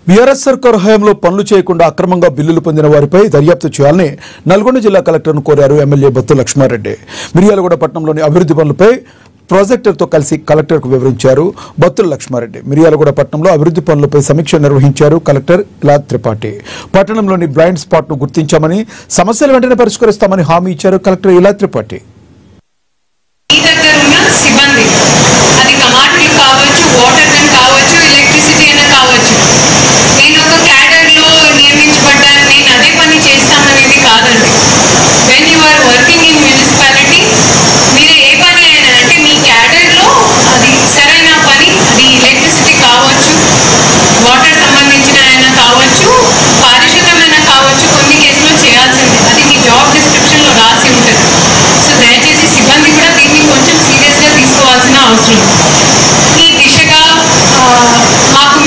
BRS సర్కారు హయాంలో పనులు చేయకుండా అక్రమంగా బిల్లులు పొందిన వారిపై దర్యాప్తు చేయాలని నల్గొండ జిల్లా కలెక్టర్ను కోరారు ఎమ్మెల్యే బొత్తుల లక్ష్మారెడ్డి. మిర్యాలగూడ పట్టణంలోని అభివృద్ధి పనులపై ప్రాజెక్టర్తో కలిసి కలెక్టర్కు వివరించారు బొత్తుల లక్ష్మారెడ్డి. మిర్యాలగూడ పట్టణంలో అభివృద్ధి పనులపై సమీక్ష నిర్వహించారు కలెక్టర్ ఇలా త్రిపాఠి. పట్టణంలోని బ్లైండ్ స్పాట్ను గుర్తించామని, సమస్యలు వెంటనే పరిష్కరిస్తామని హామీ ఇచ్చారు కలెక్టర్ ఇలా త్రిపాఠి. వాటర్